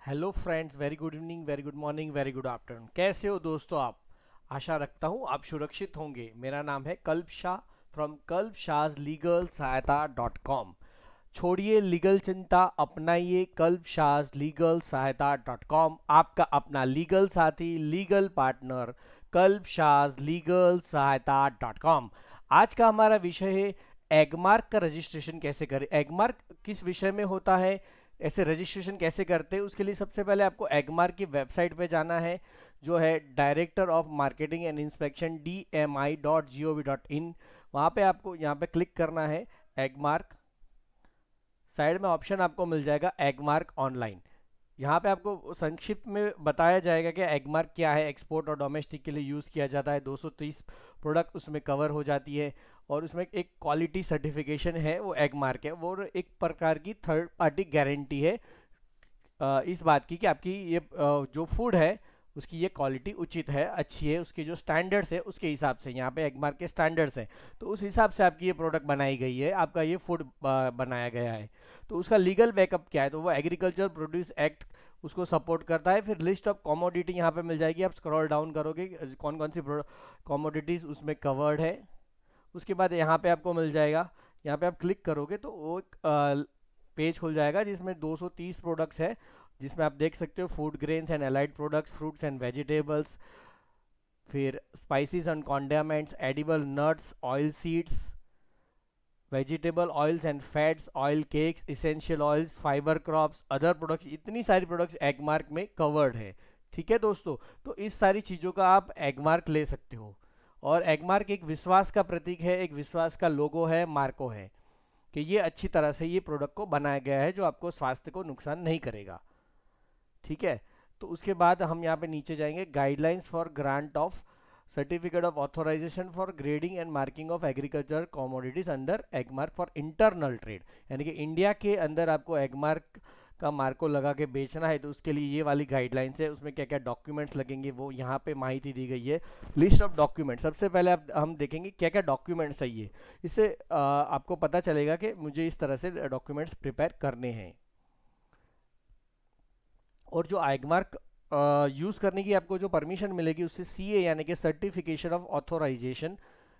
Hello friends, very good evening, very good morning, very good afternoon. कैसे हो दोस्तों आप? आशा रखता हूँ आप सुरक्षित होंगे। मेरा नाम है कल्प शाह फ्रॉम कल्प शाह लीगल सहायता .com। छोड़िए लीगल चिंता, अपनाइए कल्प शाह लीगल सहायता .com। आपका अपना लीगल साथी, लीगल पार्टनर, कल्प शाह लीगल सहायता .com। आज का हमारा विषय है एगमार्क का रजिस्ट्रेशन कैसे करें। एगमार्क किस विषय में होता है, ऐसे रजिस्ट्रेशन कैसे करते हैं, उसके लिए सबसे पहले आपको एगमार्क की वेबसाइट पे जाना है, जो है director of marketing and inspection DMI.gov.in। वहाँ पे आपको यहाँ पे क्लिक करना है एगमार्क। साइड में ऑप्शन आपको मिल जाएगा एगमार्क ऑनलाइन। यहाँ पे आपको संक्षिप्त में बताया जाएगा कि एगमार्क क्या है। एक्सपोर्ट और डोमेस्टिक के लिए यूज़ किया जाता है। 230 प्रोडक्ट उसमें कवर हो जाती है और उसमें एक क्वालिटी सर्टिफिकेशन है, वो एगमार्क है। वो एक प्रकार की थर्ड पार्टी गारंटी है इस बात की कि आपकी ये जो फूड है उसकी ये क्वालिटी उचित है, अच्छी है, उसके जो स्टैंडर्ड्स है उसके हिसाब से। यहाँ पे एगमार्क के स्टैंडर्ड्स हैं, तो उस हिसाब से आपकी ये प्रोडक्ट बनाई गई है, आपका ये फूड बनाया गया है। तो उसका लीगल बैकअप क्या है, तो वो एग्रीकल्चर प्रोड्यूस एक्ट उसको सपोर्ट करता है। फिर लिस्ट ऑफ कॉमोडिटी यहाँ पे मिल जाएगी। आप स्क्रॉल डाउन करोगे कौन कौन सी कॉमोडिटीज़ उसमें कवर्ड है। उसके बाद यहाँ पे आपको मिल जाएगा, यहाँ पे आप क्लिक करोगे तो वो एक पेज खुल जाएगा जिसमें 230 प्रोडक्ट्स है, जिसमें आप देख सकते हो food grains and allied products, fruits and vegetables, फिर spices and condiments, edible nuts, oil seeds, vegetable oils and fats, oil cakes, essential oils, fibre crops, other products. इतनी सारी प्रोडक्ट्स एगमार्क में कवर्ड है। ठीक है दोस्तों, तो इस सारी चीज़ों का आप एगमार्क ले सकते हो। और एगमार्क एक विश्वास का प्रतीक है, एक विश्वास का लोगो है, मार्को है कि ये अच्छी तरह से ये प्रोडक्ट को बनाया गया है जो आपको स्वास्थ्य को नुकसान नहीं करेगा। ठीक है, तो उसके बाद हम यहाँ पे नीचे जाएंगे, guidelines for grant of certificate of authorization for grading and marking of agriculture commodities under AGMARK for internal trade. यानी कि इंडिया के अंदर आपको एगमार्क का मार्को लगा के बेचना है, तो उसके लिए ये वाली गाइडलाइंस है। उसमें क्या क्या डॉक्यूमेंट्स लगेंगे वो यहाँ पे माहिती दी गई है। लिस्ट ऑफ डॉक्यूमेंट, सबसे पहले हम देखेंगे क्या क्या डॉक्यूमेंट्स चाहिए। इससे आपको पता चलेगा कि मुझे इस तरह से डॉक्यूमेंट्स प्रिपेयर करने हैं। और जो एगमार्क यूज़ करने की आपको जो परमिशन मिलेगी उससे CA यानी कि सर्टिफिकेशन ऑफ ऑथोराइजेशन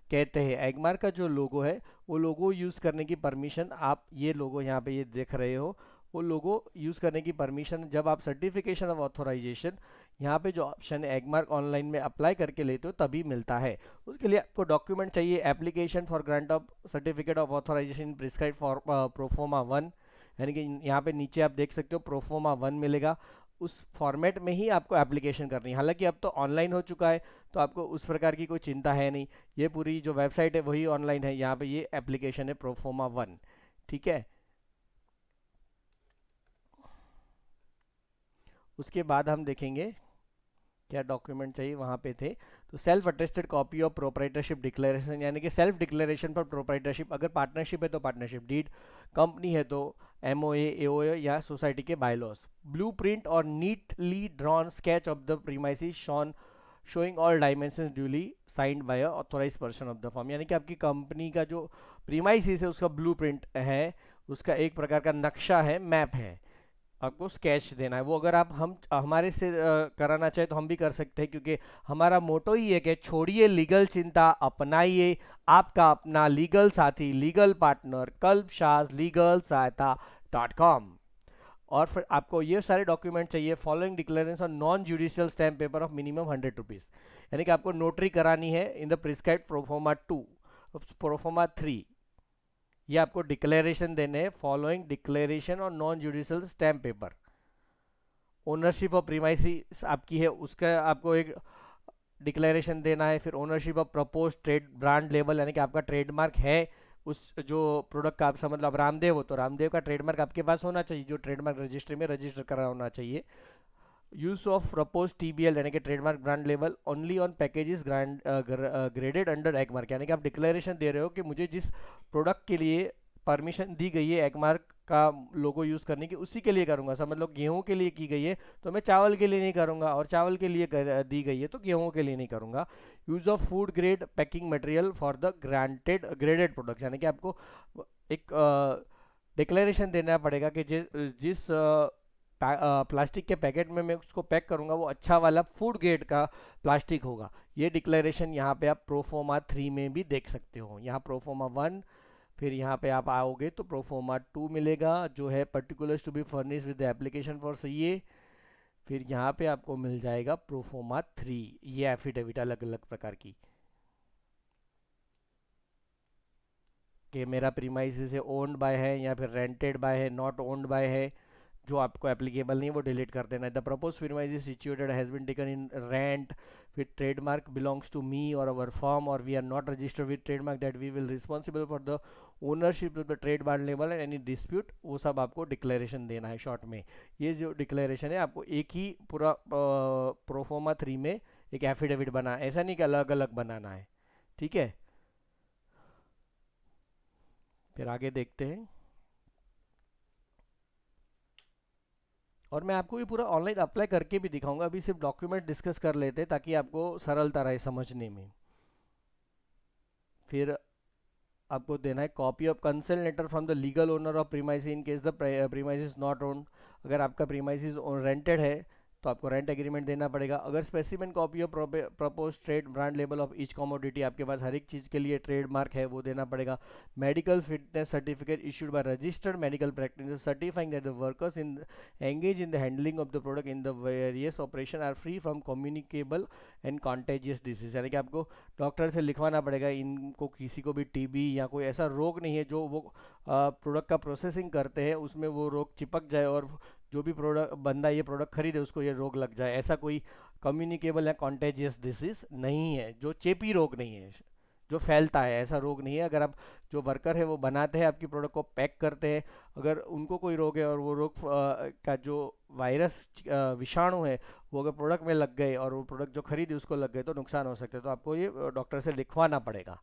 कहते हैं। एगमार्क का जो लोगो है वो लोगो यूज़ करने की परमिशन, आप ये लोगो यहाँ पे ये देख रहे हो, वो लोगो यूज़ करने की परमिशन जब आप सर्टिफिकेशन ऑफ ऑथोराइजेशन यहाँ पे जो ऑप्शन है एगमार्क ऑनलाइन में अप्लाई करके लेते हो तभी मिलता है। उसके लिए आपको डॉक्यूमेंट चाहिए, application for grant of certificate of authorization prescribe for proforma 1। यानी कि यहाँ पे नीचे आप देख सकते हो प्रोफोमा 1 मिलेगा। उस फॉर्मेट में ही आपको एप्लीकेशन करनी है। हालांकि अब तो ऑनलाइन हो चुका है, तो आपको उस प्रकार की कोई चिंता है नहीं। ये पूरी जो वेबसाइट है वही ऑनलाइन है। यहाँ पे ये एप्लीकेशन है प्रोफोमा 1। ठीक है, उसके बाद हम देखेंगे क्या डॉक्यूमेंट चाहिए वहाँ पे थे। तो self attested copy of proprietorship declaration, यानी कि सेल्फ डिक्लेरेशन फॉर प्रोप्राइटरशिप। अगर पार्टनरशिप है तो पार्टनरशिप डीड, कंपनी है तो MOA, AOA या सोसाइटी के बायलॉस। ब्लू प्रिंट और neatly drawn sketch of the premises shown showing all dimension duly signed by authorize person of the firm. यानी कि आपकी कंपनी का जो प्रीमाइसिस है उसका ब्लू प्रिंट है, उसका एक प्रकार का नक्शा है, मैप है, आपको स्केच देना है। वो अगर आप हम हमारे से कराना चाहे तो हम भी कर सकते हैं, क्योंकि हमारा मोटो ही है कि छोड़िए लीगल चिंता, अपनाइए आपका अपना लीगल साथी, लीगल पार्टनर, कल्प शाह लीगल सहायता .com। और फिर आपको ये सारे डॉक्यूमेंट चाहिए। Following declaration on non judicial stamp paper of minimum 100 rupees. यानी कि आपको नोटरी करानी है in the prescribe proforma 2, proforma 3। ये आपको डिक्लेरेशन देने हैं, फॉलोइंग डिक्लेरेशन और non judicial stamp paper. Ownership of premises आपकी है, उसका आपको एक डिक्लेरेशन देना है। फिर ownership of propose trade brand label, यानी कि आपका ट्रेडमार्क है उस जो प्रोडक्ट का। आप समझ लो, अब रामदेव हो तो रामदेव का ट्रेडमार्क आपके पास होना चाहिए, जो ट्रेडमार्क रजिस्ट्री में रजिस्टर करा होना चाहिए। यूज ऑफ प्रपोज TBL यानी कि trademark brand label only on packages graded under Agmark. यानी कि आप डिक्लेरेशन दे रहे हो कि मुझे जिस प्रोडक्ट के लिए परमिशन दी गई है एगमार्क का लोगो यूज़ करने की, उसी के लिए करूंगा। समझ लो गेहूं के लिए की गई है तो मैं चावल के लिए नहीं करूंगा, और चावल के लिए दी गई है तो गेहूं के लिए नहीं करूंगा। Use of food grade packing material for the granted graded products, यानी कि आपको एक डिक्लेरेशन देना पड़ेगा कि जिस प्लास्टिक के पैकेट में मैं उसको पैक करूँगा वो अच्छा वाला फूड ग्रेड का प्लास्टिक होगा। ये डिक्लेरेशन यहाँ पे आप प्रोफोमा 3 में भी देख सकते हो। यहाँ प्रोफोमा 1, फिर यहाँ पे आप आओगे तो प्रोफोमा 2 मिलेगा जो है particulars to be furnish with the application for CA. फिर यहाँ पे आपको मिल जाएगा प्रोफोमा 3, ये एफिडेविट अलग अलग प्रकार की, कि मेरा प्रीमाइसेस है ओन्ड बाय है या फिर रेंटेड बाय है, नॉट ओन्ड बाय है, जो आपको एप्लीकेबल नहीं है वो डिलीट कर देना है। The propose premise situated has been taken in rent, फिर ट्रेडमार्क बिलोंग्स टू मी और अवर फर्म और we are not registered with trademark that we will responsible for the ownership of the trademark label and any dispute, वो सब आपको declaration देना है short में। ये जो डिक्लेरेशन है आपको एक ही पूरा प्रोफोमा 3 में एक एफिडेविट बना, ऐसा नहीं कि अलग अलग बनाना है, ठीक है। फिर आगे देखते हैं, और मैं आपको ये पूरा ऑनलाइन अप्लाई करके भी दिखाऊंगा। अभी सिर्फ डॉक्यूमेंट डिस्कस कर लेते हैं ताकि आपको सरलता रहे समझने में। फिर आपको देना है copy of consent letter from the legal owner of premise in case the premise is not owned. अगर आपका प्रीमाइस रेंटेड है तो आपको रेंट एग्रीमेंट देना पड़ेगा। अगर specimen copy of propose trade brand label of each commodity, आपके पास हर एक चीज़ के लिए ट्रेडमार्क है वो देना पड़ेगा। Medical fitness certificate issued by registered medical practice certifying that the workers in engage in the handling of the product in the various operation are free from communicable and contagious disease, यानी कि आपको doctor से लिखवाना पड़ेगा इनको किसी को भी टीबी या कोई ऐसा रोग नहीं है जो वो प्रोडक्ट का प्रोसेसिंग करते हैं उसमें वो रोग चिपक जाए और जो भी प्रोडक्ट बंदा ये प्रोडक्ट खरीदे उसको ये रोग लग जाए। ऐसा कोई कम्युनिकेबल या कॉन्टेजियस डिसीज नहीं है, जो चेपी रोग नहीं है, जो फैलता है, ऐसा रोग नहीं है। अगर आप जो वर्कर है वो बनाते हैं आपकी प्रोडक्ट को पैक करते हैं, अगर उनको कोई रोग है और वो रोग का जो वायरस विषाणु है वो अगर प्रोडक्ट में लग गए और वो प्रोडक्ट जो खरीदे उसको लग गए तो नुकसान हो सकते हैं, तो आपको ये डॉक्टर से लिखवाना पड़ेगा।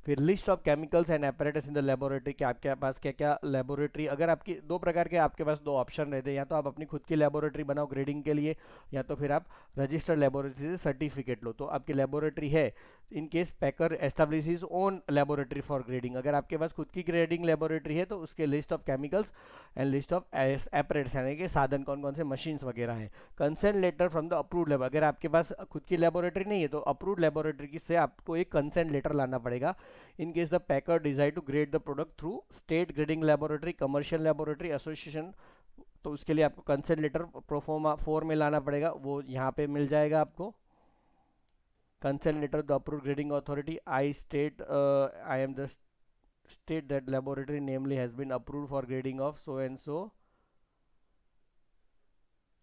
फिर list of chemicals and apparatus in the laboratory, कि आपके पास क्या क्या लेबोरेटरी, अगर आपकी दो प्रकार के आपके पास दो ऑप्शन रहते हैं, या तो आप अपनी खुद की लेबोरेटरी बनाओ ग्रेडिंग के लिए, या तो फिर आप रजिस्टर्ड लेबोरेटरी से सर्टिफिकेट लो। तो आपकी लेबोरेटरी है, in case packer establish his own laboratory for grading, अगर आपके पास खुद की ग्रेडिंग लेबोरेटरी है तो उसके list of chemicals and list of apparatus, यानी कि साधन कौन कौन से मशीन्स वगैरह हैं। Consent letter from the approved labour, अगर आपके पास खुद की लेबोरेटरी नहीं है तो अप्रूव्ड लेबोरेटरी से आपको एक कंसेंट लेटर लाना पड़ेगा। In case the packer desire to grade the product through state grading laboratory, commercial laboratory association, तो उसके लिए आपको कंसेंट लेटर प्रोफोमा 4 में लाना पड़ेगा, वो यहाँ पे मिल जाएगा आपको। Consent letter the approved grading authority, I state I am the state that laboratory namely has been approved for grading of so and so,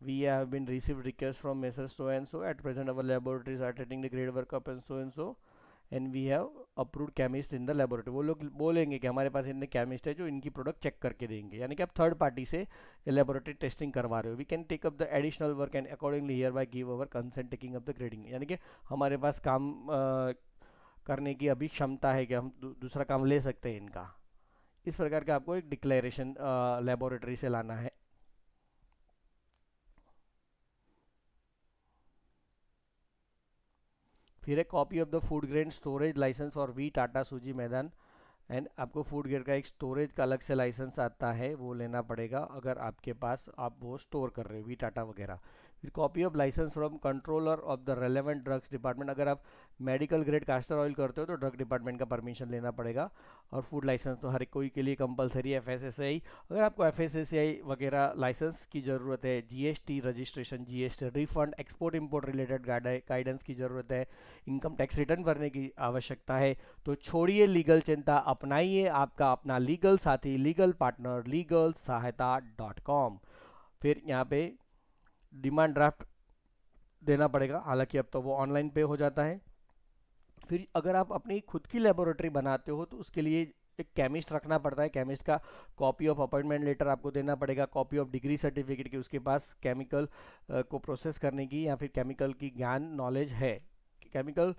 we have been received requests from Messrs so and so, at present our laboratories are attending the grade work up and so and we have approved chemist in the laboratory। वो लोग बोलेंगे कि हमारे पास इतने chemist है जो इनकी product check करके देंगे, यानी कि आप थर्ड पार्टी से लेबोरेटरी टेस्टिंग करवा रहे हो। We can take up the additional work and accordingly hereby give our consent taking up the grading, यानी कि हमारे पास काम करने की अभी क्षमता है कि हम दूसरा काम ले सकते हैं इनका। इस प्रकार का आपको एक डिक्लेरेशन लेबोरेटरी से लाना है। फिर एक copy of the food grain storage licence for वी टाटा सूजी मैदान, एंड आपको फूड ग्रेड का एक स्टोरेज का अलग से लाइसेंस आता है वो लेना पड़ेगा अगर आपके पास आप वो स्टोर कर रहे हो वी टाटा वगैरह। फिर copy of licence from controller of the relevant drugs department, अगर आप मेडिकल ग्रेड कास्टर ऑयल करते हो तो ड्रग डिपार्टमेंट का परमिशन लेना पड़ेगा। और फूड लाइसेंस तो हर कोई के लिए कंपलसरी है। FSSAI, अगर आपको FSSAI वगैरह लाइसेंस की ज़रूरत है, GST registration, GST refund, export import related guidance की ज़रूरत है, इनकम टैक्स रिटर्न भरने की आवश्यकता है, तो छोड़िए लीगल चिंता, अपनाइए आपका अपना लीगल साथी, लीगल पार्टनर legalsahayata.com। फिर यहाँ पे डिमांड ड्राफ्ट देना पड़ेगा, हालांकि अब तो वो ऑनलाइन पे हो जाता है। फिर अगर आप अपनी खुद की लेबोरेटरी बनाते हो तो उसके लिए एक केमिस्ट रखना पड़ता है, केमिस्ट का कॉपी ऑफ अपॉइंटमेंट लेटर आपको देना पड़ेगा, कॉपी ऑफ डिग्री सर्टिफिकेट की उसके पास केमिकल को प्रोसेस करने की या फिर केमिकल की ज्ञान नॉलेज है। Chemical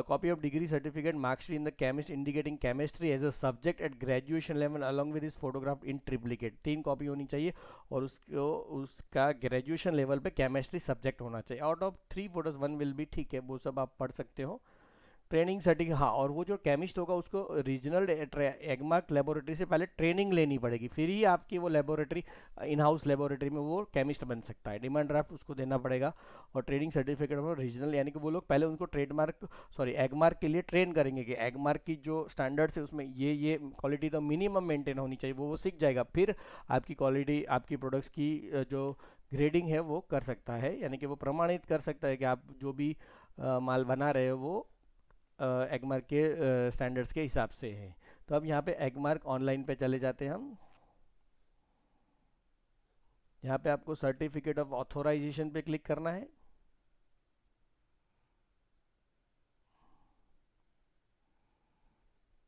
copy of degree certificate, marksheet in the chemist indicating chemistry as a subject at graduation level along with his photograph in triplicate, 3 copy होनी चाहिए और उसका ग्रेजुएशन लेवल पे केमिस्ट्री सब्जेक्ट होना चाहिए। Out of 3 photos 1 will be, ठीक है वो सब आप पढ़ सकते हो, ट्रेनिंग सर्टिफिकेट, हाँ, और वो जो केमिस्ट होगा उसको रीजनल एगमार्क लेबोरेटरी से पहले ट्रेनिंग लेनी पड़ेगी, फिर ही आपकी वो लेबोरेटरी इन हाउस लेबोरेटरी में वो केमिस्ट बन सकता है। डिमांड ड्राफ्ट उसको देना पड़ेगा, और ट्रेनिंग सर्टिफिकेट में रीजनल, यानी कि वो लोग पहले उनको ट्रेडमार्क सॉरी एगमार्क के लिए ट्रेन करेंगे कि एगमार्क की जो स्टैंडर्ड्स है उसमें ये क्वालिटी तो मिनिमम मेंटेन होनी चाहिए, वो सीख जाएगा, फिर आपकी क्वालिटी, आपकी प्रोडक्ट्स की जो ग्रेडिंग है वो कर सकता है, यानी कि वो प्रमाणित कर सकता है कि आप जो भी माल बना रहे हो वो एगमार्क के स्टैंडर्ड्स के हिसाब से है। तो अब यहाँ पे एगमार्क ऑनलाइन पे चले जाते हैं हम। यहाँ पे आपको सर्टिफिकेट ऑफ ऑथोराइजेशन पे क्लिक करना है।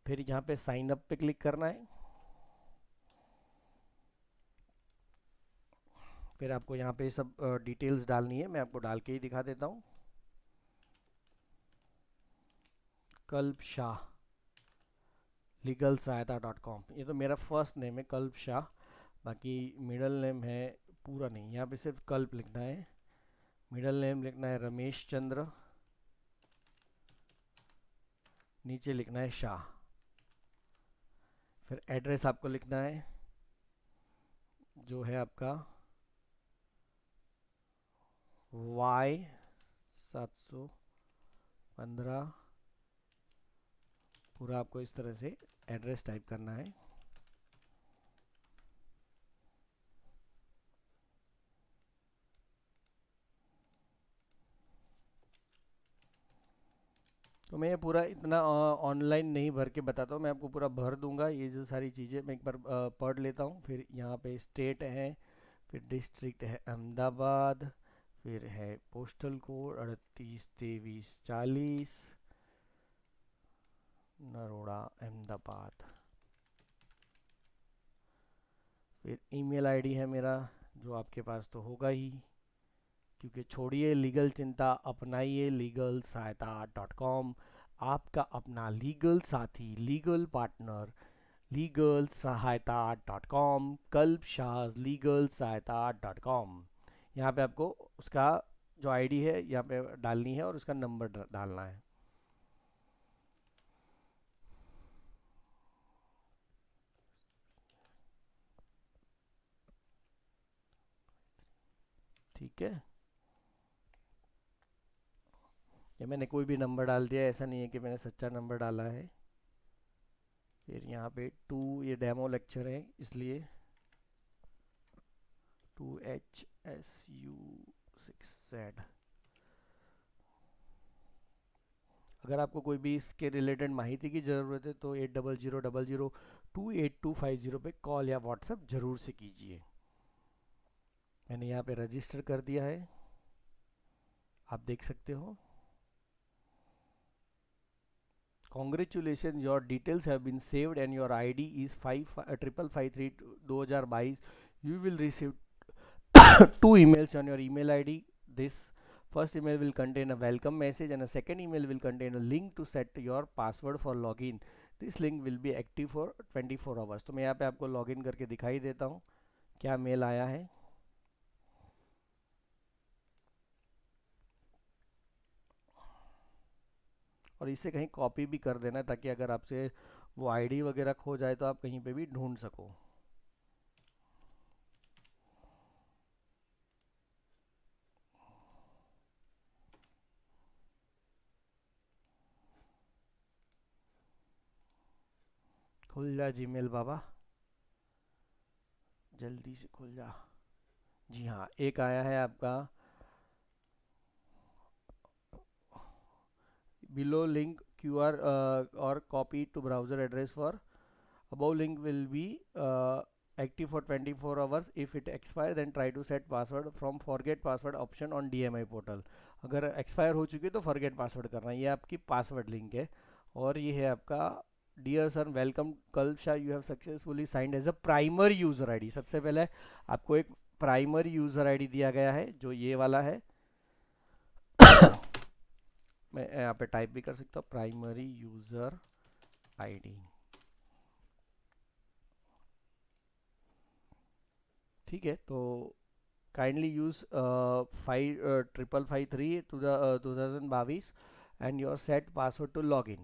फिर यहाँ पे साइन अप पे क्लिक करना है। फिर आपको यहाँ पे सब डिटेल्स डालनी है, मैं आपको डाल के ही दिखा देता हूँ। कल्प शाह लीगल सहायता .com, ये तो मेरा फर्स्ट नेम है कल्प शाह, बाकी मिडल नेम है पूरा नहीं, यहाँ पे सिर्फ कल्प लिखना है। मिडल नेम लिखना है रमेश चंद्र, नीचे लिखना है शाह। फिर एड्रेस आपको लिखना है जो है आपका Y715, पूरा आपको इस तरह से एड्रेस टाइप करना है। तो मैं ये पूरा इतना ऑनलाइन नहीं भर के बताता हूँ, मैं आपको पूरा भर दूंगा। ये जो सारी चीज़ें मैं एक बार पढ़ लेता हूँ। फिर यहाँ पे स्टेट है, फिर डिस्ट्रिक्ट है अहमदाबाद, फिर है पोस्टल कोड 382340, नरोड़ा अहमदाबाद। फिर ईमेल आईडी है मेरा, जो आपके पास तो होगा ही, क्योंकि छोड़िए लीगल चिंता, अपनाइए लीगल सहायता .com, आपका अपना लीगल साथी, लीगल पार्टनर, लीगल सहायता .com, कल्प शाह लीगल सहायता .com। यहाँ पे आपको उसका जो आईडी है यहाँ पे डालनी है और उसका नंबर डालना है। ठीक है, ये मैंने कोई भी नंबर डाल दिया, ऐसा नहीं है कि मैंने सच्चा नंबर डाला है। फिर यहाँ पे 2, ये डेमो लेक्चर है इसलिए 2HSU6Z। अगर आपको कोई भी इसके रिलेटेड माहिती की ज़रूरत है तो 8000028250 पे कॉल या व्हाट्सएप ज़रूर से कीजिए। मैंने यहाँ पे रजिस्टर कर दिया है, आप देख सकते हो। Congratulations, your details have been saved and your ID is 5553 2022. You will receive two emails on your email ID. This first email will contain a welcome message and a second email will contain a link to set your password for login. This link will be active for 24 hours. तो मैं यहाँ पे आपको login करके दिखाई देता हूँ क्या मेल आया है। और इसे कहीं कॉपी भी कर देना ताकि अगर आपसे वो आईडी वगैरह खो जाए तो आप कहीं पे भी ढूंढ सको। खुल जा जीमेल बाबा, जल्दी से खुल जा। जी हाँ, एक आया है आपका below link QR or copy to browser address for above link will be active for 24 hours. If it expire then try to set password from forget password option on DMI portal. अगर expire हो चुकी है तो forget password करना है, ये आपकी password link है। और ये है आपका dear sir welcome Kalp Shah, you have successfully signed as a primary user ID. सबसे पहले आपको एक प्राइमरी यूज़र आईडी दिया गया है जो ये वाला है। मैं यहाँ पे टाइप भी कर सकता हूँ प्राइमरी यूज़र आईडी। ठीक है, तो kindly use 5553 2022 and your set password to login.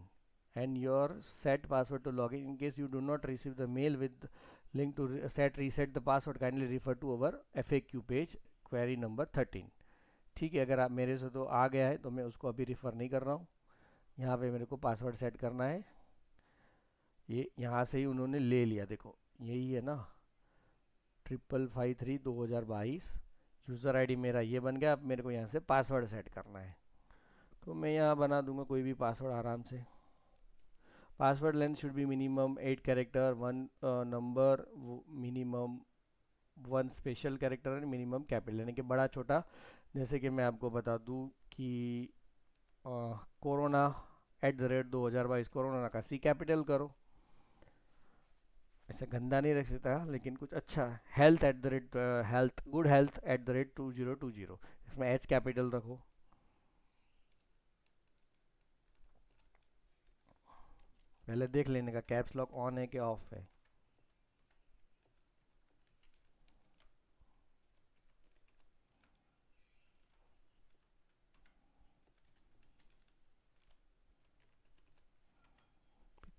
And your set password to login. In case you do not receive the mail with link to set reset the password, kindly refer to our FAQ page, query number 13. ठीक है, अगर आप मेरे से तो आ गया है तो मैं उसको अभी रिफ़र नहीं कर रहा हूँ. यहाँ पे मेरे को पासवर्ड सेट करना है. ये यहाँ से ही उन्होंने ले लिया, देखो यही है ना, 5553/2022. यूज़र आईडी मेरा ये बन गया. अब मेरे को यहाँ से पासवर्ड सेट करना है, तो मैं यहाँ बना दूंगा कोई भी पासवर्ड आराम से. Password length should be minimum 8 character, 1 number, minimum 1 special character and minimum capital, यानी कि बड़ा छोटा. जैसे कि मैं आपको बता दूं कि कोरोना @2022, कोरोना का C कैपिटल करो. ऐसा गंदा नहीं रख सकता, लेकिन कुछ अच्छा. हेल्थ गुड हेल्थ @2020, इसमें H कैपिटल रखो. पहले देख लेने का कैप्स लॉक ऑन है कि ऑफ है.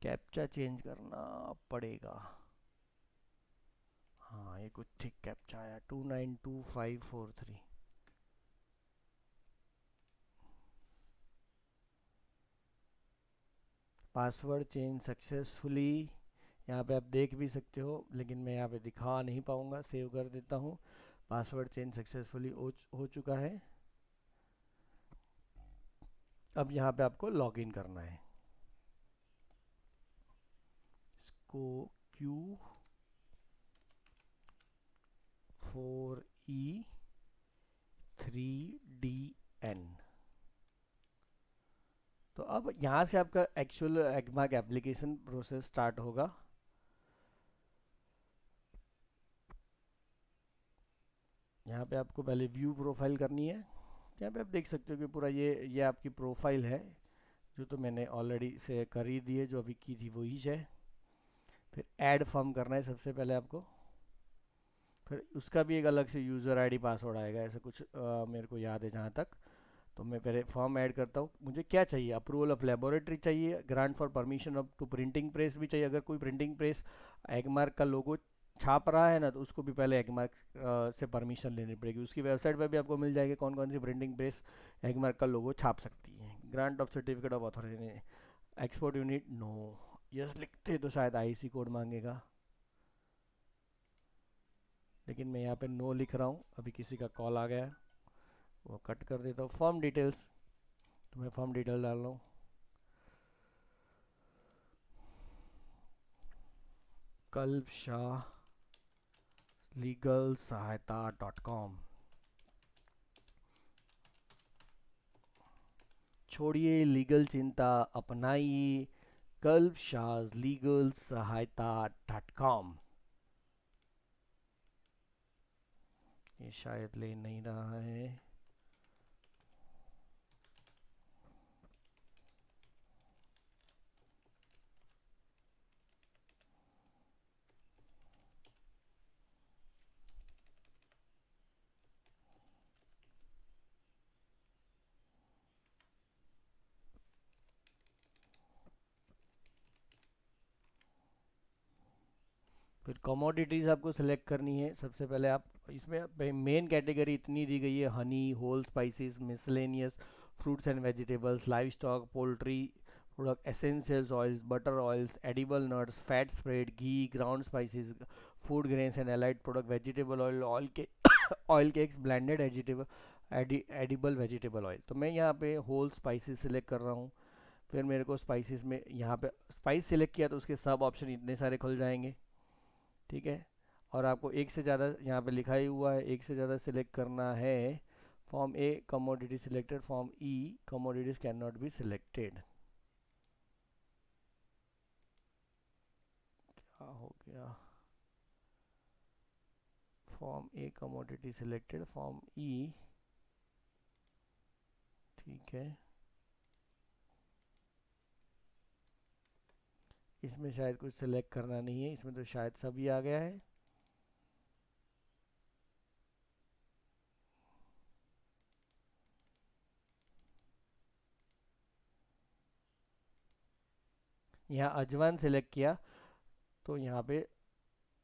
कैप्चा चेंज करना पड़ेगा. हाँ, ये कुछ ठीक कैप्चा आया, 292543. Password change successfully. यहाँ पे आप देख भी सकते हो, लेकिन मैं यहाँ पे दिखा नहीं पाऊँगा. सेव कर देता हूँ. पासवर्ड चेंज सक्सेसफुली हो चुका है. अब यहाँ पे आपको लॉगिन करना है. इसको Q4E3DN. तो अब यहाँ से आपका actual Agmark application process start होगा. यहाँ पे आपको पहले व्यू प्रोफाइल करनी है. यहाँ पे आप देख सकते हो कि पूरा ये आपकी प्रोफाइल है, जो तो मैंने ऑलरेडी से कर ही दी है, जो अभी की थी वही है. फिर ऐड फॉर्म करना है सबसे पहले आपको. फिर उसका भी एक अलग से यूज़र आईडी पासवर्ड आएगा, ऐसा कुछ मेरे को याद है जहाँ तक. तो मैं पहले फॉर्म ऐड करता हूँ. मुझे क्या चाहिए, अप्रूवल ऑफ लेबोरेटरी चाहिए, grant for permission of to printing press भी चाहिए. अगर कोई प्रिंटिंग प्रेस एगमार्क का लोगो छाप रहा है ना, तो उसको भी पहले एगमार्क से परमिशन लेनी पड़ेगी. उसकी वेबसाइट पर भी आपको मिल जाएगी कौन कौन सी प्रिंटिंग प्रेस एगमार्क का लोगो छाप सकती है. Grant of certificate of authority. Export unit no. Yes लिखते तो शायद आईसी कोड मांगेगा, लेकिन मैं यहाँ पे नो लिख रहा हूँ. अभी किसी का कॉल आ गया है, वो कट कर देता हूँ. फॉर्म डिटेल्स, तो मैं फॉर्म डिटेल डाल रहा हूँ. कल्प शाह लीगल सहायता.com. छोड़िए लीगल चिंता, अपनाइए कल्प शाह लीगल सहायता.com. ये शायद ले नहीं रहा है. फिर कमोडिटीज़ आपको सेलेक्ट करनी है. सबसे पहले आप इसमें मेन कैटेगरी इतनी दी गई है: honey, whole spices, miscellaneous, fruits and vegetables, livestock, poultry product, essentials oils, butter oils, edible nuts, fat spread, ghee, ground spices, food grains and allied product, vegetable oil, oil के oil cakes, blended edible vegetable oil. तो मैं यहाँ पे whole spices select कर रहा हूँ. फिर मेरे को स्पाइसेस में यहाँ पे स्पाइस सिलेक्ट किया तो उसके सब ऑप्शन इतने सारे खुल जाएंगे. ठीक है. और आपको एक से ज़्यादा यहाँ पे लिखा ही हुआ है, एक से ज़्यादा सिलेक्ट करना है. Form A commodity selected, form E commodities can not be selected. क्या हो गया, form A commodity selected, form E. ठीक है, इसमें शायद कुछ सिलेक्ट करना नहीं है, इसमें तो शायद सभी आ गया है. यहाँ अजवान सेलेक्ट किया तो यहाँ पे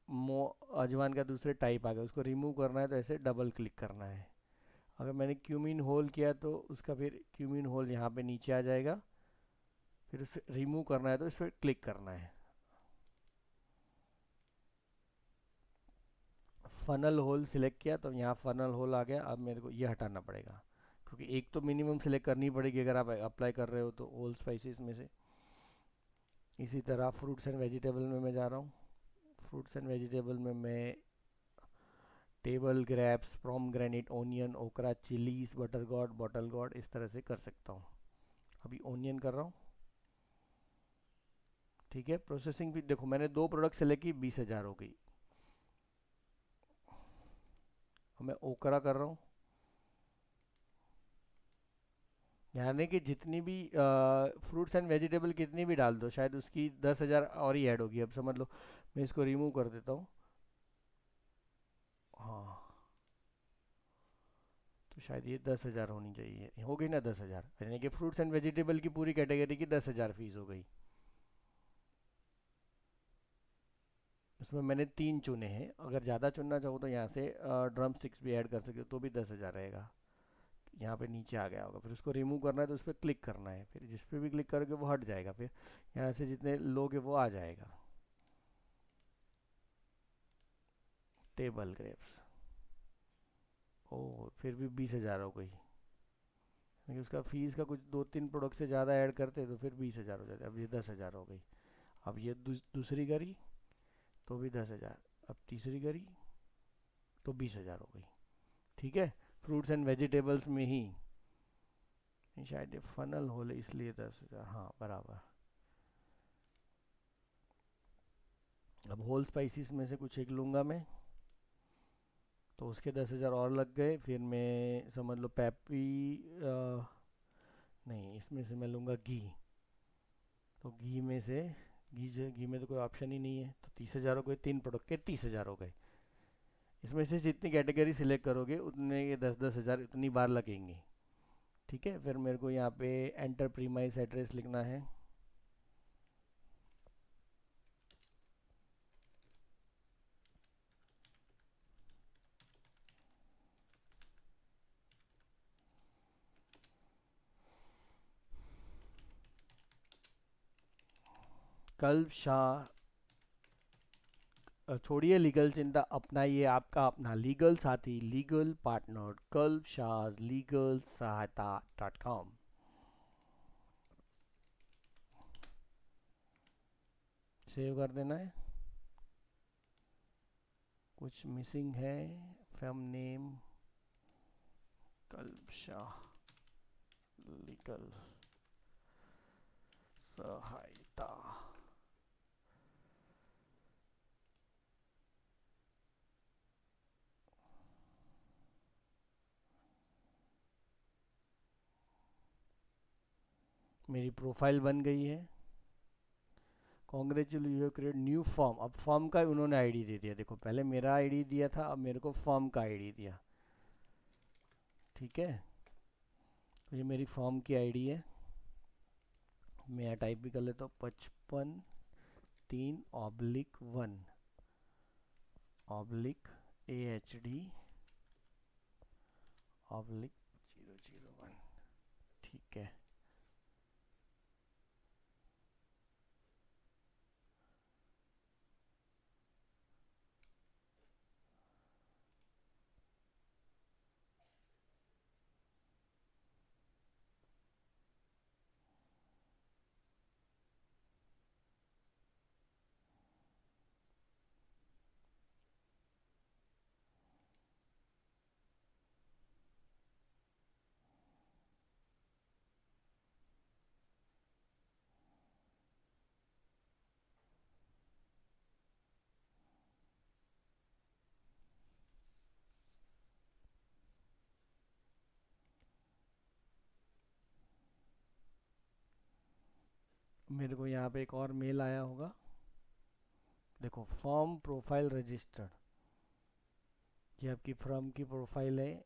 मो अजवान का दूसरे टाइप आ गया, उसको रिमूव करना है तो ऐसे डबल क्लिक करना है। अगर मैंने क्यूमिन होल किया तो उसका फिर क्यूमिन होल यहाँ पे नीचे आ जाएगा, फिर उसे रिमूव करना है तो इस पर क्लिक करना है। फनल होल सिलेक्ट किया तो यहाँ फनल होल आ गया, अब मेरे को ये हटाना पड़ेगा क्योंकि एक तो मिनिमम सिलेक्ट करनी पड़ेगी अगर आप अप्लाई कर रहे हो तो ऑल स्पाइसेस में से। इसी तरह फ्रूट्स एंड वेजिटेबल में मैं जा रहा हूँ। फ्रूट्स एंड वेजिटेबल में मैं टेबल ग्रेप्स फ्रॉम ग्रेनिट onion okra chillies butter gourd bottle gourd इस तरह से कर सकता हूँ। अभी ओनियन कर रहा हूँ। ठीक है, प्रोसेसिंग भी देखो मैंने दो प्रोडक्ट सेलेक्ट की, 20,000 हो गई। अब मैं ओकरा कर रहा हूँ, यानी कि जितनी भी फ्रूट्स एंड वेजिटेबल कितनी भी डाल दो शायद उसकी 10,000 और ही ऐड होगी। अब समझ लो मैं इसको रिमूव कर देता हूँ। हाँ, तो शायद ये 10,000 होनी चाहिए, हो गई ना 10,000, यानी कि फ्रूट्स एंड वेजिटेबल की पूरी कैटेगरी की 10,000 फीस हो गई। उसमें मैंने 3 चुने हैं, अगर ज़्यादा चुनना चाहो तो यहाँ से ड्रम स्टिक्स भी ऐड कर सकते हो तो भी 10,000 रहेगा। यहाँ पे नीचे आ गया होगा, फिर उसको रिमूव करना है तो उस पर क्लिक करना है, फिर जिस पे भी क्लिक करोगे वो हट जाएगा, फिर यहाँ से जितने लोगे वो आ जाएगा। टेबल ग्रेप्स, ओ फिर भी 20,000 हो गई, क्योंकि उसका फीस का कुछ 2-3 प्रोडक्ट से ज़्यादा ऐड करते तो फिर 20,000 हो जाते, अब ये 10,000 हो गई। अब ये दूसरी करी तो भी 10,000, अब तीसरी करी तो 20,000 हो गई। ठीक है, फ्रूट्स एंड वेजिटेबल्स में ही, शायद ये फनल होल इसलिए 10,000, हाँ बराबर। अब होल स्पाइसिस में से कुछ एक लूँगा मैं, तो उसके 10,000 और लग गए। फिर मैं समझ लो पैपी नहीं, इसमें से मैं लूँगा घी, तो घी में से घी में तो कोई ऑप्शन ही नहीं है, तो 30,000 हो गए, 3 प्रोडक्ट के 30,000 हो गए। इसमें से जितनी कैटेगरी सिलेक्ट करोगे उतने ये 10,000 इतनी बार लगेंगे। ठीक है, फिर मेरे को यहाँ पे एंटर प्रीमाइस एड्रेस लिखना है। कल्ब शाह, छोड़िए लीगल चिंता, अपनाइए आपका अपना लीगल साथी, लीगल पार्टनर, कल्ब शाह लीगल सहायता .com। सेव कर देना है। कुछ मिसिंग है, फर्म नेम कल्ब शाह लीगल सहायता। मेरी प्रोफाइल बन गई है। Congratulate you create new form, अब फॉर्म का उन्होंने आईडी दे दिया, देखो पहले मेरा आईडी दिया था, अब मेरे को फॉर्म का आईडी दिया। ठीक है, तो ये मेरी फॉर्म की आईडी है। मैं यहाँ टाइप भी कर लेता हूँ, 55-3/1/AHD/001। ठीक है, मेरे को यहाँ पे एक और मेल आया होगा, देखो फॉर्म प्रोफाइल रजिस्टर्ड, ये आपकी फर्म की प्रोफाइल है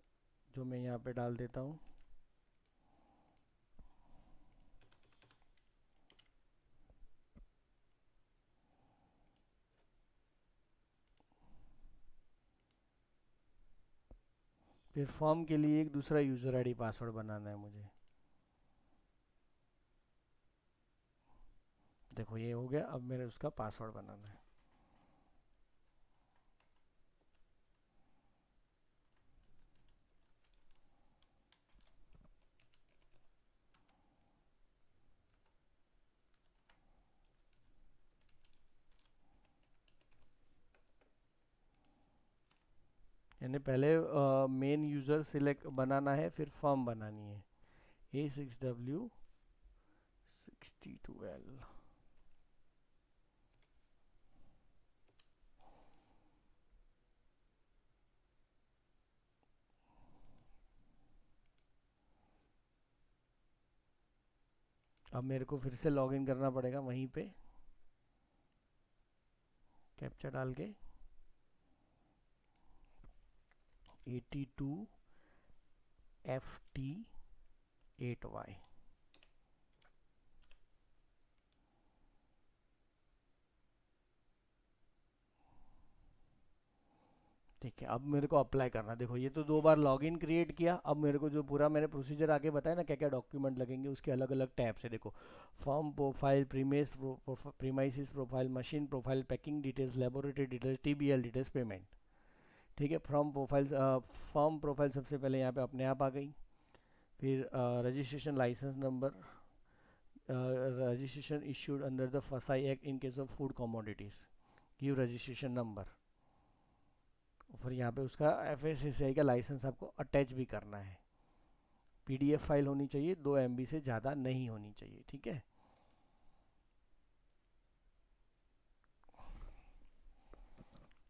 जो मैं यहाँ पे डाल देता हूँ। फिर फॉर्म के लिए एक दूसरा यूज़र आईडी पासवर्ड बनाना है मुझे। देखो ये हो गया, अब मेरे उसका पासवर्ड बनाना है। यानी पहले मेन यूज़र सिलेक्ट बनाना है, फिर फॉर्म बनानी है। A6W62L। अब मेरे को फिर से लॉगिन करना पड़ेगा वहीं पे, कैप्चा डाल के। 82FT8Y। ठीक है, अब मेरे को अप्लाई करना। देखो ये तो 2 बार लॉगिन क्रिएट किया। अब मेरे को जो पूरा मैंने प्रोसीजर आगे बताया ना, क्या क्या डॉक्यूमेंट लगेंगे, उसके अलग अलग टैब्स है। देखो, form profile, premises profile, machine profile, packing details, laboratory details, TBL details, payment. ठीक है, फॉर्म प्रोफाइल सबसे पहले यहाँ पे अपने आप आ गई। फिर registration licence number, registration issued under the FSSAI act in case of food commodities, give registration number. फिर यहाँ पे उसका FSSAI का लाइसेंस आपको अटैच भी करना है। PDF फाइल होनी चाहिए, 2 MB से ज़्यादा नहीं होनी चाहिए। ठीक है,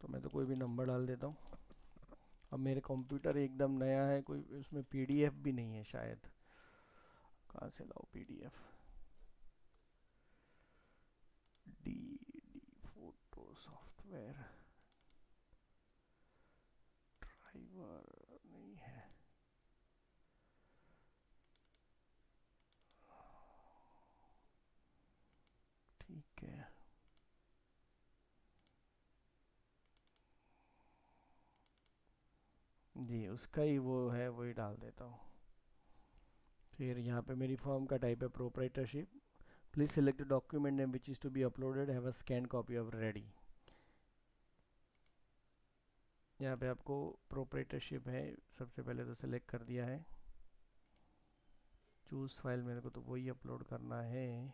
तो मैं तो कोई भी नंबर डाल देता हूँ। अब मेरे कंप्यूटर एकदम नया है, कोई उसमें PDF भी नहीं है शायद। कहाँ से लाओ PDF? D photo software driver नहीं है। ठीक है, जी उसका ही वो है, वही डाल देता हूँ। फिर यहाँ पे मेरी फर्म का टाइप है proprietorship. Please select the document name which is to be uploaded, have a scan copy of ready. यहाँ पे आपको प्रोप्राइटरशिप है, सबसे पहले तो सिलेक्ट कर दिया है। चूज फाइल, मेरे को तो वही अपलोड करना है।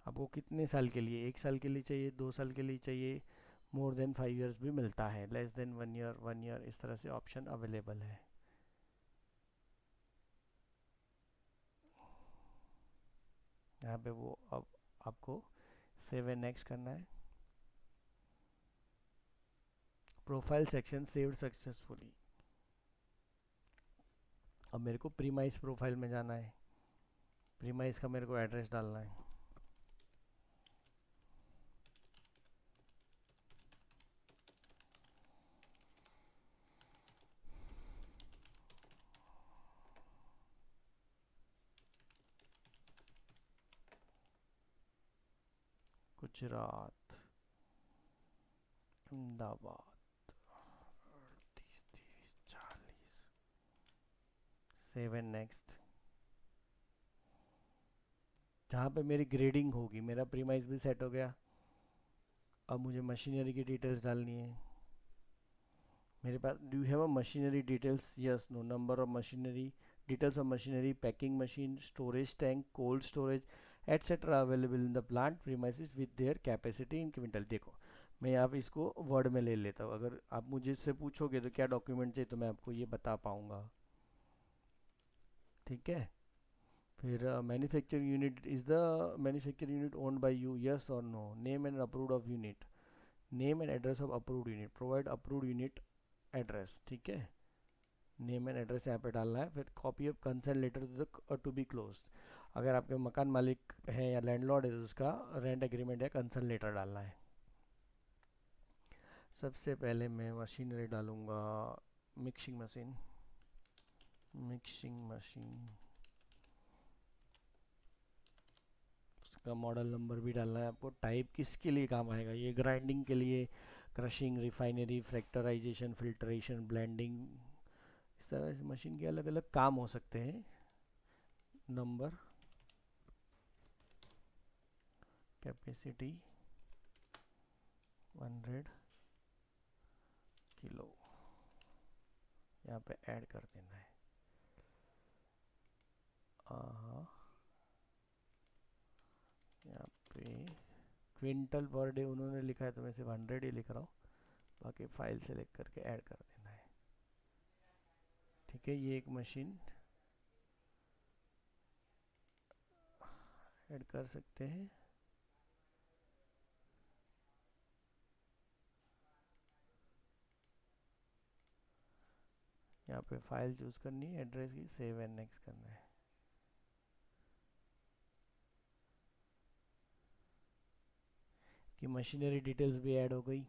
आपको कितने साल के लिए? 1 साल के लिए चाहिए, 2 साल के लिए चाहिए, मोर देन 5 years भी मिलता है, लेस देन 1 year, 1 year, इस तरह से ऑप्शन अवेलेबल है। यहाँ पे वो अब आपको सेव एंड नेक्स्ट करना है। Profile section saved successfully. अब मेरे को प्रीमाइस प्रोफाइल में जाना है। प्रीमाइस का मेरे को एड्रेस डालना है। Gujarat, Ahmedabad, 38, 30, 40। Save and next. जहाँ पे मेरी ग्रेडिंग होगी, मेरा प्रीमाइस भी सेट हो गया। अब मुझे मशीनरी की डिटेल्स डालनी है। मेरे पास, do you have a machinery details, yes no, number of machinery, details of machinery, packing machine, storage tank, cold storage etcetera available in the plant premises with their capacity in quintal. देखो, मैं यहाँ पे इसको word में ले लेता हूँ। अगर आप मुझे से पूछोगे तो क्या डॉक्यूमेंट चाहिए, तो मैं आपको ये बता पाऊँगा। ठीक है, फिर manufacturing unit, is the manufacturing unit owned by you, yes और no, name and approved of unit, name and address of approved unit, provide approved unit address. ठीक है, नेम एंड एड्रेस यहाँ पे डालना है। फिर copy of consent letter to be close, अगर आपके मकान मालिक है या लैंडलॉर्ड है तो उसका रेंट एग्रीमेंट या कंसेंट लेटर डालना है। सबसे पहले मैं मशीनरी डालूंगा, मिक्सिंग मशीन, मिक्सिंग मशीन, उसका मॉडल नंबर भी डालना है आपको। टाइप किसके लिए काम आएगा, ये ग्राइंडिंग के लिए, क्रशिंग, रिफाइनरी, फ्रैक्चराइजेशन, फिल्ट्रेशन, ब्लेंडिंग, इस तरह से मशीन के अलग अलग काम हो सकते हैं। नंबर, कैपेसिटी 100 किलो, यहाँ पे ऐड कर देना है। हाँ, यहाँ पे क्विंटल पर डे उन्होंने लिखा है तो मैं सिर्फ 100 ही लिख रहा हूँ, बाकी फाइल सेलेक्ट करके ऐड कर देना है। ठीक है, ये एक मशीन ऐड कर सकते हैं। यहाँ पे फाइल चूज करनी है, एड्रेस की, सेव एंड नेक्स्ट करना है। कि मशीनरी डिटेल्स भी ऐड हो गई।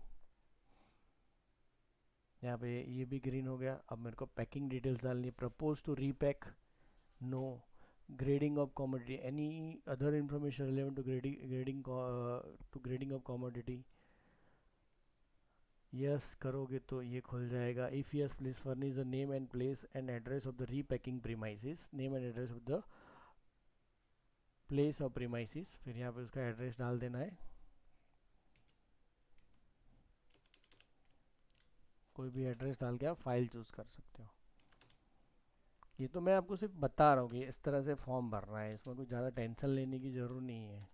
यहाँ पे ये भी ग्रीन हो गया। अब मेरे को पैकिंग डिटेल्स डालनी है। Propose to repack, no. Grading of commodity, any other information relevant to grading of commodity, yes करोगे तो ये खुल जाएगा। If yes please furnish the name and place and address of the repacking premises, name and address of the place of premises, फिर यहाँ पे उसका address डाल देना है। कोई भी एड्रेस डाल के आप फाइल चूज कर सकते हो। ये तो मैं आपको सिर्फ बता रहा हूँ कि इस तरह से फॉर्म भरना है, इसमें कोई ज़्यादा टेंशन लेने की ज़रूरत नहीं है।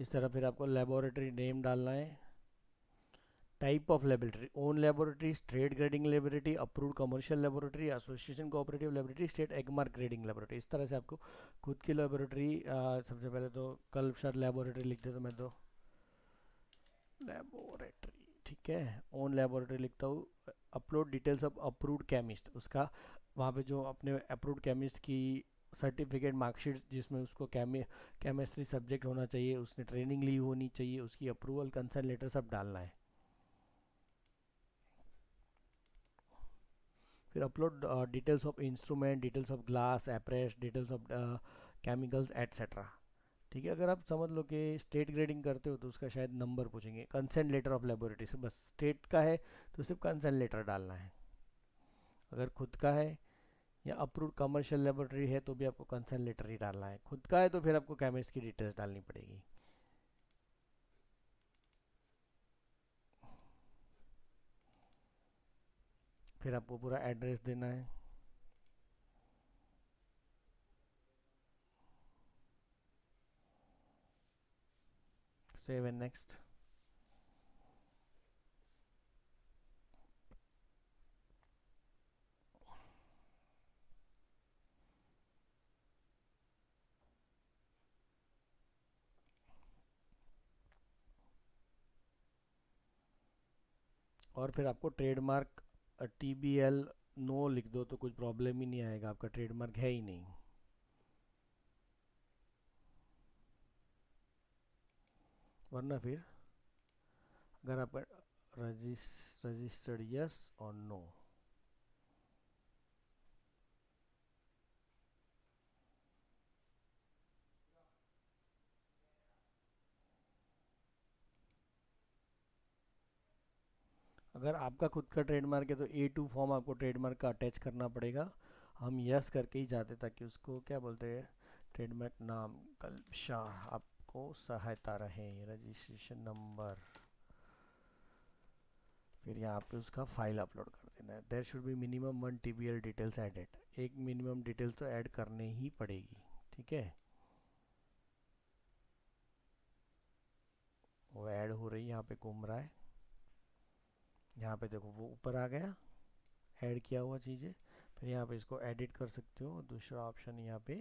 इस तरह फिर आपको लेबोरेटरी नेम डालना है। Type of laboratory, own laboratory, state grading laboratory, approved commercial laboratory, association cooperative laboratory, state Agmark grading laboratory. इस तरह से आपको खुद की लेबोरेटरी, सबसे पहले तो कल्पशार लेबोरेटरी लिख देता हूँ मैं तो, लेबोरेटरी, ठीक है। ओन लेबोरेटरी लिखता हूँ। Upload details of approved chemist, उसका वहाँ पे जो अपने अप्रूव्ड केमिस्ट की सर्टिफिकेट, मार्कशीट, जिसमें उसको केमिस्ट्री सब्जेक्ट होना चाहिए, उसने ट्रेनिंग ली होनी चाहिए, उसकी अप्रूवल, कंसर्न लेटर सब डालना है। फिर upload details of instrument, details of glass apparatus, details of chemicals etcetera. ठीक है, अगर आप समझ लो कि स्टेट ग्रेडिंग करते हो तो उसका शायद नंबर पूछेंगे। कंसेंट लेटर ऑफ लेबोरेटरी से, बस स्टेट का है तो सिर्फ कंसेंट लेटर डालना है। अगर खुद का है या अप्रूव्ड कमर्शियल लेबोरेटरी है तो भी आपको कंसेंट लेटर ही डालना है। खुद का है तो फिर आपको केमिस्ट की डिटेल्स डालनी पड़ेगी। फिर आपको पूरा एड्रेस देना है। Save and next. और फिर आपको ट्रेडमार्क TBL नो लिख दो तो कुछ प्रॉब्लम ही नहीं आएगा, आपका ट्रेडमार्क है ही नहीं। वरना फिर अगर आप रजिस्टर्ड यस और नो, अगर आपका खुद का ट्रेडमार्क है तो A2 फॉर्म आपको ट्रेडमार्क का अटैच करना पड़ेगा। हम यस करके ही जाते ताकि उसको क्या बोलते हैं, ट्रेडमार्क नाम कल्प शाह आपको सहायता रहे, रजिस्ट्रेशन नंबर, फिर यहाँ पे उसका फाइल अपलोड कर देना है। There should be minimum 1 TBL details added, एक मिनिमम डिटेल्स तो ऐड करने ही पड़ेगी। ठीक है, वो ऐड हो रही है, यहाँ पे घूम रहा है। यहाँ पे देखो वो ऊपर आ गया, ऐड किया हुआ चीज़ें। फिर यहाँ पे इसको एडिट कर सकते हो। दूसरा ऑप्शन यहाँ पे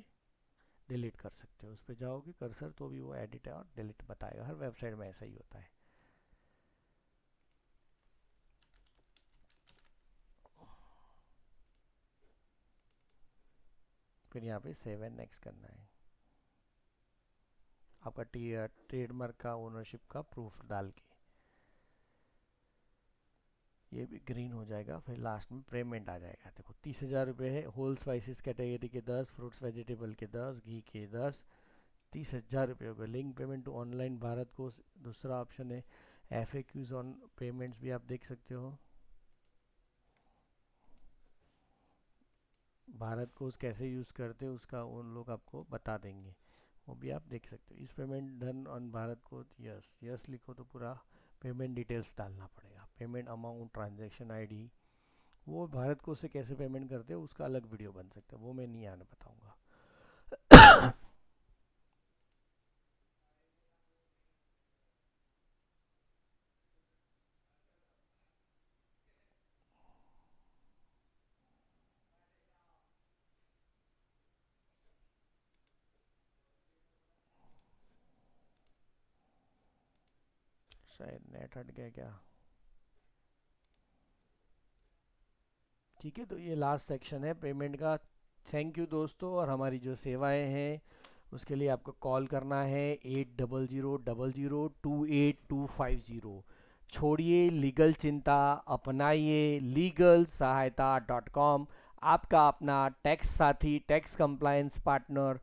डिलीट कर सकते हो, उस पर जाओगे कर्सर तो भी वो एडिट और डिलीट बताएगा। हर वेबसाइट में ऐसा ही होता है। फिर यहाँ पे सेव एंड नेक्स्ट करना है। आपका ट्रेडमार्क का ओनरशिप का प्रूफ डाल के, ये भी ग्रीन हो जाएगा। फिर लास्ट में पेमेंट आ जाएगा। देखो 30,000 रुपये है। होल स्पाइसेस कैटेगरी के 10, फ्रूट्स वेजिटेबल के 10, घी के 10, 30,000 रुपये हो गए। Link payment to online Bharat को दूसरा ऑप्शन है। FAQs ऑन पेमेंट्स भी आप देख सकते हो। भारत कोष कैसे यूज़ करते हैं उसका उन लोग आपको बता देंगे, वो भी आप देख सकते हो। इस पेमेंट डन ऑन भारत को, यस यस लिखो तो पूरा पेमेंट डिटेल्स डालना पड़ेगा। पेमेंट अमाउंट, ट्रांजैक्शन आईडी, वो भारत को से कैसे पेमेंट करते हैं उसका अलग वीडियो बन सकता है, वो मैं नहीं आने बताऊंगा। शायद नेट हट गया क्या। ठीक है, तो ये लास्ट सेक्शन है पेमेंट का। थैंक यू दोस्तों। और हमारी जो सेवाएं हैं उसके लिए आपको कॉल करना है 800000282250। छोड़िए लीगल चिंता, अपनाइए लीगल सहायता .com। आपका अपना टैक्स साथी, टैक्स कंप्लायंस पार्टनर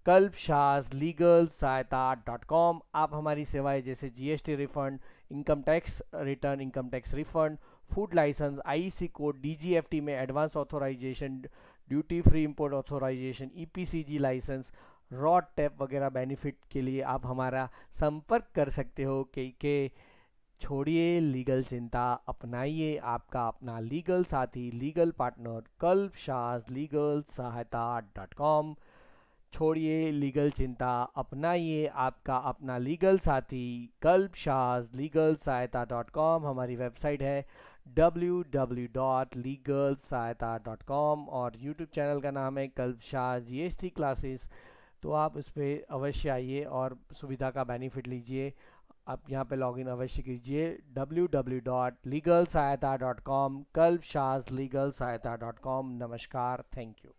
कल्प शाज लीगल सहायता .com। आप हमारी सेवाएं जैसे GST refund, income tax return, income tax refund, food licence, IEC code, DGFT में advance authorisation, duty free import authorisation, EPCG licence, RoDTEP वगैरह बेनिफिट के लिए आप हमारा संपर्क कर सकते हो। के छोड़िए लीगल चिंता, अपनाइए आपका अपना लीगल साथी, लीगल पार्टनर कल्प शाज लीगल सहायता .com। छोड़िए लीगल चिंता, अपनाइए आपका अपना लीगल साथी कल्प शाज लीगल सहायता .com। हमारी वेबसाइट है www.legalsahayata.com और यूट्यूब चैनल का नाम है कल्प शाह GST क्लासेस। तो आप इस पर अवश्य आइए और सुविधा का बेनिफिट लीजिए। आप यहाँ पे लॉगिन अवश्य कीजिए www.legalsahayata.com, कल्प शाह लीगल सहायता .com। नमस्कार, थैंक यू।